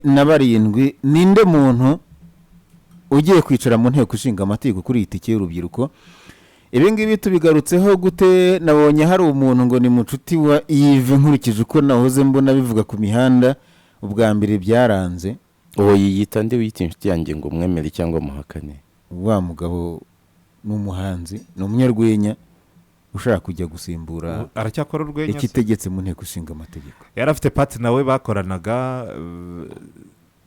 na barindwi ninde muntu ugiye kwicara mu nteko ishinga amategeko kuri itike y'urubyiruko. Ibi ngibi tubigarutseho gute? Nabonye hari umuntu ngo ni mucuti wa Yves nkurikije uko nahoze mbona bivuga ku mihanda ubwa mbere byaranze. Uwo yiyita nde wita inshuti yanjye ngo mwemere cyangwa muhakane? Wa mugabo n'umuhanzi n'umunyarwenya ushaka kujya gusimbura aracyakora urwenya ikitegetse mu nteko ishinga amategeko. Yari afite pati nawe bakoranaga,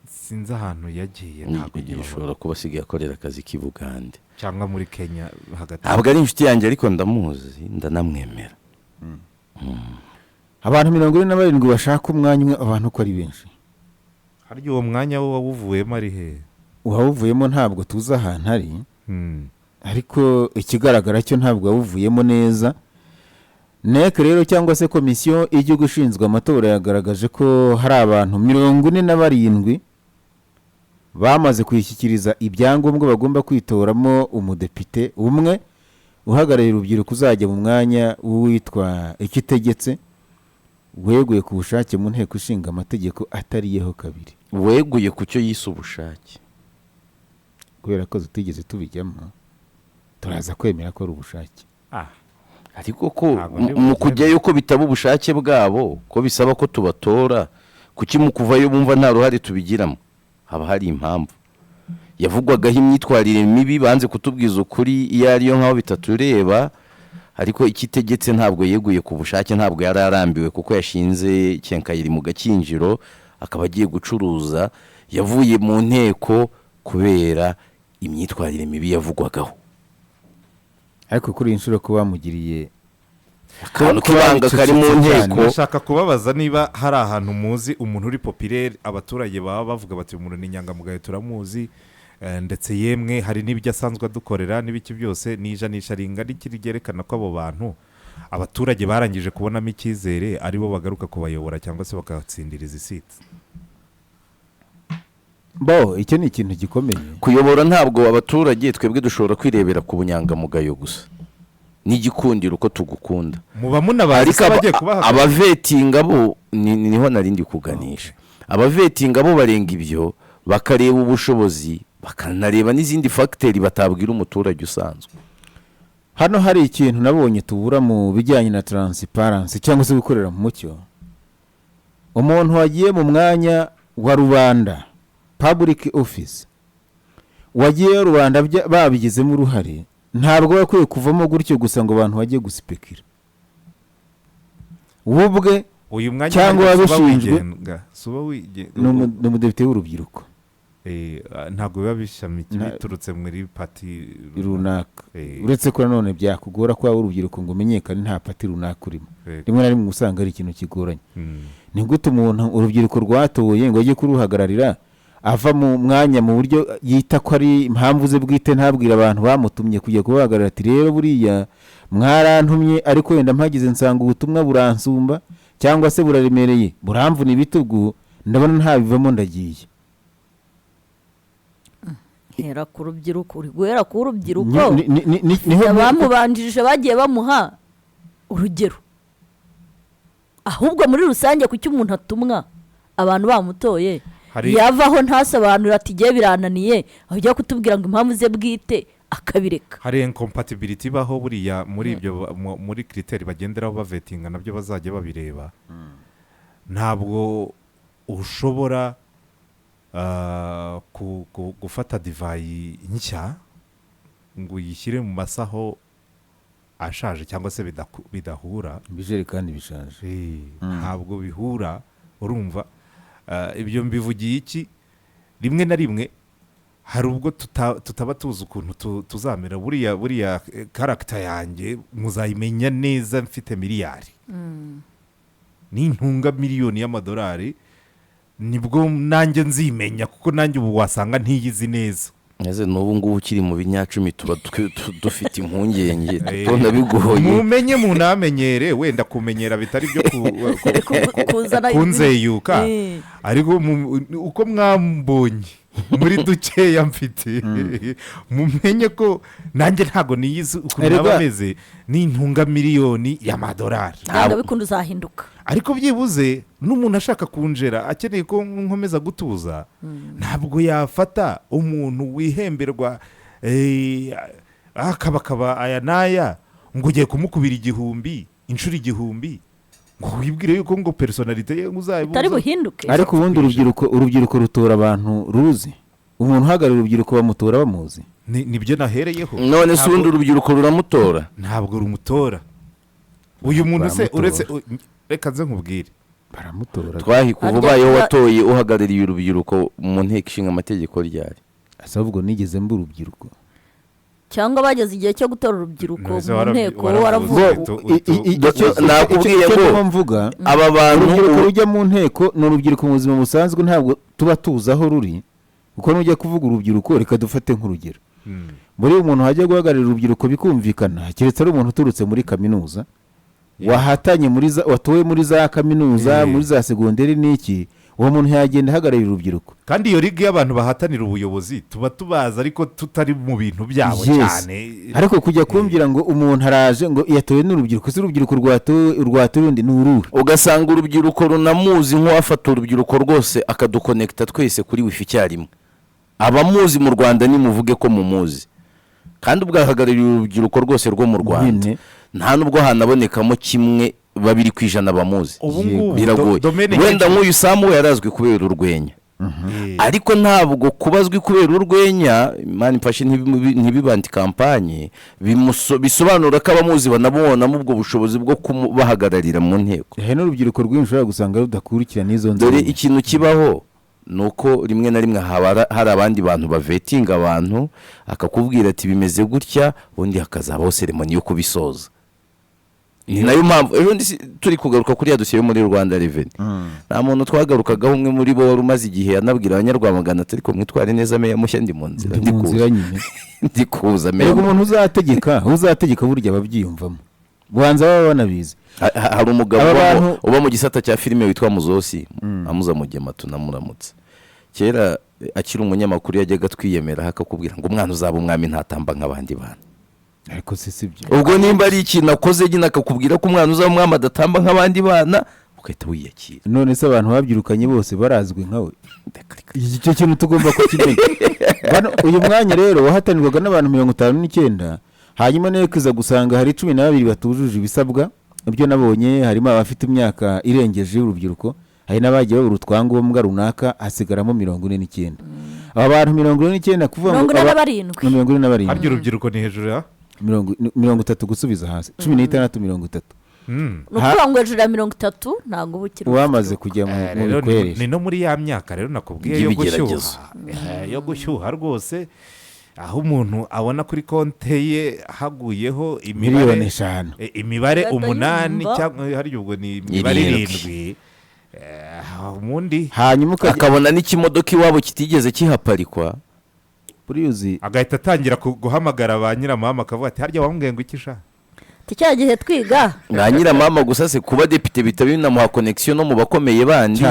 sinzi ahantu yagiye, ntabwo gishobora kuba asigaye akorera akazi k'i Bugande cyangwa muri Kenya hagati. Ntabwo ari inshuti yanjye ariko ndamuzi ndanamwemera. Abantu 47 bashaka umwanya umwe, abantu ko ari benshi. Harya uwo mwanya wo wawuvuyemo ari he? Uwawuvuyemo ntabwo tuzi ahantu ari, ariko ikigaragara cyo ntabwo wawuvuyemo neza. NEC rero cyangwa se komisiyo y'igihugu ishinzwe amatora yagaragaje ko hari abantu 47 bamaze kwishyikiriza ibyangombwa bagomba kwitoramo umudepite umwe uhagarariye urubyiruko uzajya mu mwanya witwa ikitegetse, weguye ku bushake mu nteko ishinga amategeko atariyeho kabiri. Weguye ku cyo yise ubushake kubera ko tutigeze tubijyamo, turaza kwemera ko ari ubushake. Ariko ko mu kujyayo ko bitaba ubushake bwabo, ko bisaba ko tubatora, kuki mu kuvayo bumva nta ruhare tubigiramo? Haba hari impamvu. Yavugwagaho imyitwarire mibi, banze kutubwiza ukuri iyo ariyo nkaho bitatureba, ariko ikitegetse ntabwo yeguye ku bushake, ntabwo yari arambiwe kuko yashinze Kenkayiri mu Gakinjiro akaba agiye gucuruza. Yavuye mu nteko kubera imyitwarire mibi yavugwagaho. Ariko kuri inshuro ko bamugiriye kubanga kari mu nteko. Nashaka kubabaza niba hari ahantu muzi umuntu uri populaire abaturage baba bavuga bati umuntu ni inyangamugayo turamuzi, ndetse yemwe hari n'ibyo asanzwe adukorera n'ibiki byose, n'ijanisha ringana iki ryerekana ko abo bantu abaturage barangije kubonamo icyizere aribo bagaruka kubayobora cyangwa se bakatsindiriza isiti. Icyo ni ikintu gikomeye. Kuyobora ntabwo abaturage twebwe dushobora kwirebera ku bunyangamugayo gusa n'igikundiro uko tugukunda. Muba munabazi abagiye kubaha abavetinga bo niho narindi kuganisha. Abavetinga bo barenga ibyo bakareba ubushobozi, bakanareba n'izindi facteurs batabwira umuturage usanzwe. Hano hari ikintu nabonye tubura mu bijyanye na transparency cyangwa se gukorera mu mucyo. Umuntu wagiye mu mwanya wa rubanda, public office, wagiye rubanda babigizemo uruhare, ntabwo bakwiye kuvamo gutyo gusa ngo abantu bajye guspekira. Ubwe uyu mwanya cyangwa wabishinjwe n'umudepite w'urubyiruko, ntabwo biba bishamikiye biturutse muri pati runaka. Uretse ko nanone byakugora kwa urubyiruko ngo umenyekane nta pati runaka urimo, rimwe na rimwe usanga ari ikintu kigoranye. Ni gute umuntu urubyiruko rwatoye ngo ajye kuruhagararira ava mu mwanya mu buryo yita ko ari impamvu ze bwite, ntabwira abantu bamutumye kujya kubahagarara ati rero buriya mwarantumye ariko wenda mpagize nsanga ubutumwa buransumba cyangwa se buraremereye, buramvuna ibitugu, ndabona ntabivamo ndagiye. Hera ku rubyiruko, uri guhera ku rubyiruko. Abamubanjirije bagiye bamuha urugero, ahubwo muri rusange kuki umuntu atumwa abantu bamutoye yavaho ntasobanura ati giye birananiye, ajya kutubwira ngo impamvu ze bwite akabireka. Hari incompatibility baho buriya muri ibyo muri criteri bagenderaho bavetinga nabyo bazajya babireba. Ntabwo ushobora gufata divayi nshya ngo uyishyire mu masaho ashaje cyangwa se bidahura, ibijerekani bishaje, ntabwo bihura. Urumva ibyo mbivugiye iki? Rimwe na rimwe hari ubwo tutaba tuzi ukuntu tuzamera. Buriya character yanjye muzayimenya neza mfite miliyari, n'intunga miliyoni y'amadolari, nibwo nanjye nzimenya, kuko nanjye ubu wasanga ntiyizi neza. Neze n'ubu ngubu ukiri mu binyacumi tuba dufite impungenge, tubona bigoye. Mumenye munamenyere, wenda kumenyera bitari byo kunzeyuka, ariko uko mwambonye muri dukeya mfite mumenye ko nanjye ntago niyizi ukuntu naba meze, n'intunga miliyoni y'amadolari. Ntabwo bikunda uzahinduka. ariko byibuze n'umuntu ashaka kunjera akeneye ko nkomeza gutuza ntabwo yafata umuntu wihemberwa akabakaba aya n'aya ngo ugiye kumukubira 1,000 inshuro 1,000 ngo wibwire yuko ngo personalite ye uzayibuza itari buhinduke. ariko ubundi urubyiruko rutora abantu ruzi, umuntu uhagarariye urubyiruko bamutora bamuzi. nibyo nahereyeho. none se ubundi urubyiruko ruramutora? ntabwo rumutora uyu muntu se uretse reka nze nkubwire baramutora. Twahikuva ubayeho watoye uhagarariye urubyiruko mu nteko ishinga amategeko ryari? asa ubwo nigeze mba urubyiruko cyangwa bageze igihe cyo gutora urubyiruko mu nteko waravuze. nakubwiye ngo mvuga aba bantu urubyiruko rujya mu nteko ni urubyiruko mu buzima busanzwe ntabwo tuba tuzi aho ruri, kuko nujya kuvuga urubyiruko reka dufate nk'urugero. muri umuntu hajya guhagararira urubyiruko bikumvikana, keretse ari umuntu uturutse muri kaminuza wahatanye watowe muri za kaminuza muri za segonderi n'iki, uwo muntu yagenda ahagararira urubyiruko. kandi iyo ligue y'abantu bahatanira ubuyobozi tuba tubazi ariko tutari mu bintu byabo cyane. ariko kujya kumbwira ngo umuntu araje ngo yatowe n'urubyiruko, si urubyiruko rwatowe urundi ni uruhe? ugasanga urubyiruko runamuzi nk'uwafata urubyiruko rwose akadukonekita twese kuri wifi icyarimwe. abamuzi mu Rwanda nimuvuge ko mumuzi, kandi ubwo ahagarariye urubyiruko rwose rwo mu Rwanda nta nubwo hanabonekamo kimwe 2% bamuzi. Biragoye. Wenda nk'uyu Samu yarazwi kubera urwenya, ariko ntabwo kubazwi kubera urwenya Imana imfashe ntibibandi kampanye bisobanura ko abamuzi banabonamo ubwo bushobozi bwo kubahagararira mu nteko. n'urubyiruko rwinshi ushobora gusanga rudakurikirana izo nzego. dore ikintu kibaho nuko rimwe na rimwe hari abandi bantu bavetinga abantu akakubwira ati bimeze gutya, ubundi hakazabaho seremoni yo kubisoza. ni nayo mpamvu ejo turi kugaruka kuri ya dosiye yo muri Rwanda Revenue nta muntu twagarukagaho umwe muri bo wari umaze igihe yanabwira abanyarwamagana atari ko mwitware neza meya mushya ndi mu nzira ndikuza meya. umuntu uzategeka burya ababyiyumvamo buhanza baba banabizi. hari umugabo uba mu gisata cya filime witwa Muzosi amuza Mugema tunamuramutse. kera akiri umunyamakuru yajyaga twiyemera akakubwira ngo umwana uzaba umwami ntatamba nk'abandi bantu. ariko si byo. ubwo nimba ari ikintu akoze nyine akakubwira ko umwana uzaba umwami adatamba nk'abandi bana ugahita wiyakira. none se abantu babyirukanye bose barazwi nkawe? icyo kintu tugomba kukimenya. uyu mwanya rero wahatanirwaga n'abantu 59, hanyuma nayo kiza gusanga hari 12 batujuje ibisabwa. ibyo nabonye harimo abafite imyaka irengeje urubyiruko, hari n'abagiye babura utwangombwa runaka hasigaramo 49. aba bantu 49 kuvuga ngo 47 harya urubyiruko ni hejuru ya 30 gusubiza hasi 16 30. nukuvuga ngo hejuru ya 30 ntabwo bukiri wamaze kujya mu kweresha. ni no muri ya myaka rero nakubwiye yo gushyuha rwose, aho umuntu abona kuri konte ye haguyeho miliyoni 5, imibare 8 cyangwa harya ubwo ni imibare 7. ubundi hanyuma akabona n'ikimodoka iwabo kitigeze kihaparikwa Puriuzi agahita atangira guhamagara ba nyiramama akavuga ati harya wambwiye ngo iki sha cya gihe twiga nka nyiramama gusa se kuba depite bitabimuha connection no mu bakomeye bandi.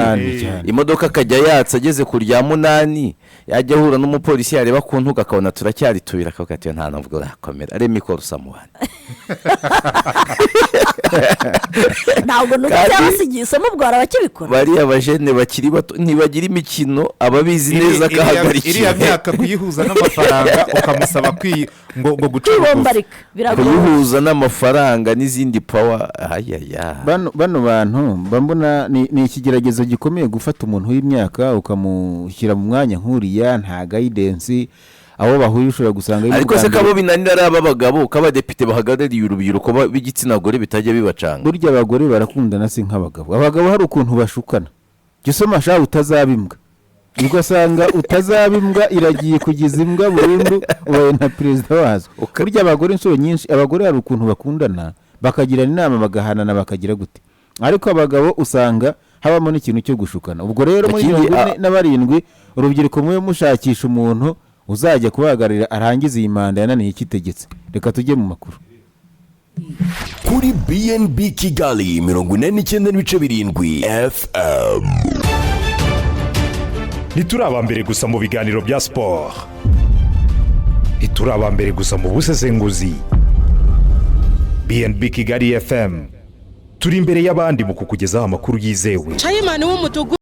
imodoka akajya yatsa ageze ku rya 8 yajya ahura n'umupolisi yareba ku ntuga akabona turacyari tubira akavuga ati nta ntabwo rakomera ari mikoro samuhana. ntabwo nuko cyabasigiye mubwara bakibikora. bari abajene bakiri bato ntibagira imikino ababizi neza kahagarikira iriya myaka kuyihuza n'amafaranga ukamusaba ngo gucuruza kuyihuza n'amafaranga n'izindi power. bano bantu mbona ni ikigeragezo gikomeye gufata umuntu w'imyaka ukamushyira mu mwanya nk'uriya nta guidance abo bahuye ushobora gusanga. ariko se kabo binanira ari abagabo k'abadepite bahagarariye urubyiruko b'igitsina gore bitajya bibacanga. burya abagore barakundana si nk'abagabo. abagabo hari ukuntu bashukana gisoma sha utazabimbwa ugasanga utazabimbwa iragiye kugiza imbwa burundu ubaye na perezida wazo. burya abagore inshuro nyinshi abagore hari ukuntu bakundana bakagirana inama bagahanana bakagira gute, ariko abagabo usanga habamo n'ikintu cyo gushukana. ubwo rero muri 47 urubyiruko mwe mushakisha umuntu uzajya kubahagararira arangiza iyi manda yananiye ikitegetse. reka tujye mu makuru kuri BNB Kigali 89.7 FM. ntituraba mbere gusa mu biganiro bya siporo, ntituraba mbere gusa mu busesenguzi. BNB Kigali FM turi imbere y'abandi mu kukugezaho amakuru yizewe Chayimani w'umudugudu